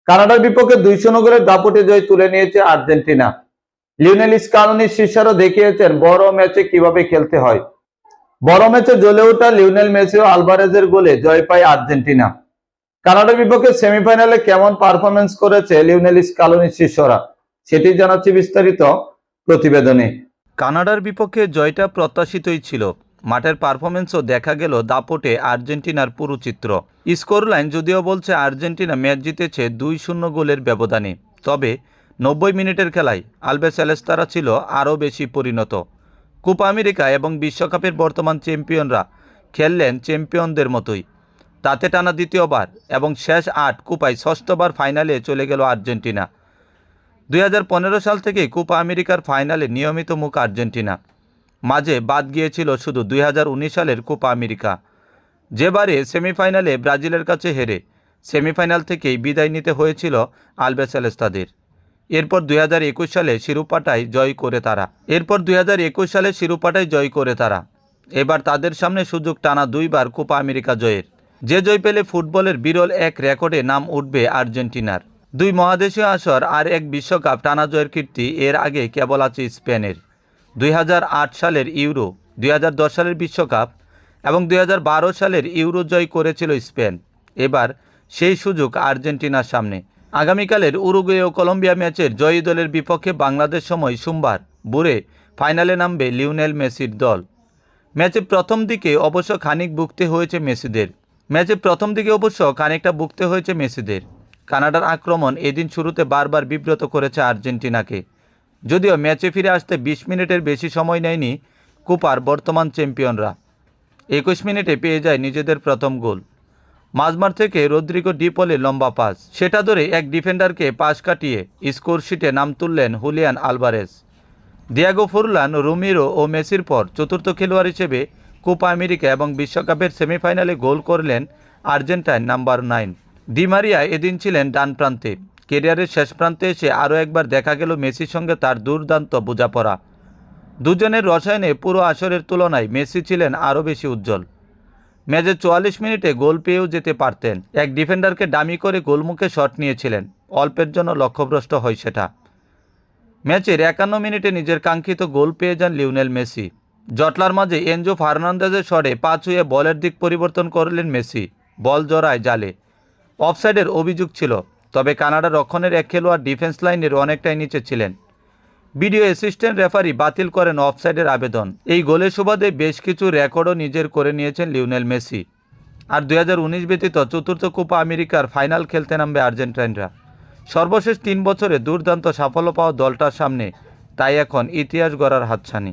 কানাডার বিপক্ষে 2-0 গোলের দাপটে জয় তুলে নিয়েছে আর্জেন্টিনা। লিওনেল স্কালোনি শিষ্যরা দেখিয়েছেন বড় ম্যাচে কিভাবে খেলতে হয়। বড় ম্যাচে জ্বলে ওঠা লিওনেল মেসি ও আলভারেজের গোলে জয় পায় আর্জেন্টিনা। কানাডার বিপক্ষে সেমিফাইনালে কেমন পারফরমেন্স করেছে লিওনেল স্কালোনি শিষ্যরা, সেটি জানাচ্ছি বিস্তারিত প্রতিবেদনে। কানাডার বিপক্ষে জয়টা প্রত্যাশিতই ছিল। মাঠের পারফরমেন্সও দেখা গেল দাপটে আর্জেন্টিনার পুরো চিত্র। স্কোর লাইন যদিও বলছে আর্জেন্টিনা ম্যাচ জিতেছে 2-0 গোলের ব্যবধানে, তবে 90 মিনিটের খেলায় আলবিসেলেস্তারা ছিল আরও বেশি পরিণত। কোপা আমেরিকা এবং বিশ্বকাপের বর্তমান চ্যাম্পিয়নরা খেললেন চ্যাম্পিয়নদের মতোই। তাতে টানা দ্বিতীয়বার এবং শেষ 8 কোপায় ষষ্ঠবার ফাইনালে চলে গেল আর্জেন্টিনা। 2015 সাল থেকে কোপা আমেরিকার ফাইনালে নিয়মিত মুখ আর্জেন্টিনা। মাঝে বাদ গিয়েছিল শুধু 2019 সালের কোপা আমেরিকা, যেবারে সেমিফাইনালে ব্রাজিলের কাছে হেরে সেমিফাইনাল থেকেই বিদায় নিতে হয়েছিল আলবিসেলেস্তাদের। এরপর 2021 সালে শিরোপাটাই জয় করে তারা। এবার তাদের সামনে সুযোগ টানা 2বার কোপা আমেরিকা জয়ের। যে জয় পেলে ফুটবলের বিরল এক রেকর্ডে নাম উঠবে আর্জেন্টিনার। 2 মহাদেশীয় আসর আর 1 বিশ্বকাপ টানা জয়ের কীর্তি এর আগে কেবল আছে স্পেনের। 2008 সালের ইউরো, 2010 সালের বিশ্বকাপ এবং 2012 সালের ইউরো জয় করেছিল স্পেন। এবার সেই সুযোগ আর্জেন্টিনার সামনে। আগামীকালের উরুগুয়ে ও কলম্বিয়া ম্যাচের জয়ী দলের বিপক্ষে বাংলাদেশ সময় সোমবার ভোরে ফাইনালে নামবে লিওনেল মেসির দল। ম্যাচের প্রথম দিকে অবশ্য খানিকটা ভুগতে হয়েছে মেসিদের। কানাডার আক্রমণ এদিন শুরুতে বারবার বিব্রত করেছে আর্জেন্টিনাকে। যদিও ম্যাচে ফিরে আসতে 20 মিনিটের বেশি সময় নেয়নি কোপার বর্তমান চ্যাম্পিয়নরা। 21 মিনিটে পেয়ে যায় নিজেদের প্রথম গোল। মাঝমাঠ থেকে রদ্রিগো ডি পলের লম্বা পাস, সেটা ধরে এক ডিফেন্ডারকে পাশ কাটিয়ে স্কোরশিটে নাম তুললেন Julian Alvarez. Diego Forlan, Romero ও মেসির পর চতুর্থ খেলোয়াড় হিসেবে কোপা আমেরিকা এবং বিশ্বকাপের সেমিফাইনালে গোল করলেন আর্জেন্টাইন নাম্বার 9 ডি মারিয়া। এদিন ছিলেন ডান প্রান্তে। ক্যারিয়ারের শেষ প্রান্তে এসে আরও একবার দেখা গেল মেসির সঙ্গে তার দুর্দান্ত বোঝাপড়া। দুজনের রসায়নে পুরো আসরের তুলনায় মেসি ছিলেন আরও বেশি উজ্জ্বল। ম্যাচের 44 মিনিটে গোল পেয়েও যেতে পারতেন। এক ডিফেন্ডারকে ডামি করে গোলমুখে শট নিয়েছিলেন, অল্পের জন্য লক্ষ্যভ্রষ্ট হয় সেটা। ম্যাচের 51 মিনিটে নিজের কাঙ্ক্ষিত গোল পেয়ে যান লিওনেল মেসি। জটলার মাঝে এনজো ফার্নান্দেজের শটে পা ছুঁয়ে বলের দিক পরিবর্তন করলেন মেসি। বল জড়ায় জালে। অফসাইডের অভিযোগ ছিল, তবে কানাডা রক্ষণের এক খেলোয়াড় ডিফেন্স লাইনের অনেকটাই নিচে ছিলেন। ভিডিও অ্যাসিস্ট্যান্ট রেফারি বাতিল করেন অফসাইডের আবেদন। এই গোলের সুবাদে বেশ কিছু রেকর্ডও নিজের করে নিয়েছেন লিওনেল মেসি। আর 2019 ব্যতীত চতুর্থ কোপা আমেরিকার ফাইনাল খেলতে নামবে আর্জেন্টাইনরা। সর্বশেষ 3 বছরে দুর্দান্ত সাফল্য পাওয়া দলটার সামনে তাই এখন ইতিহাস গড়ার হাতছানি।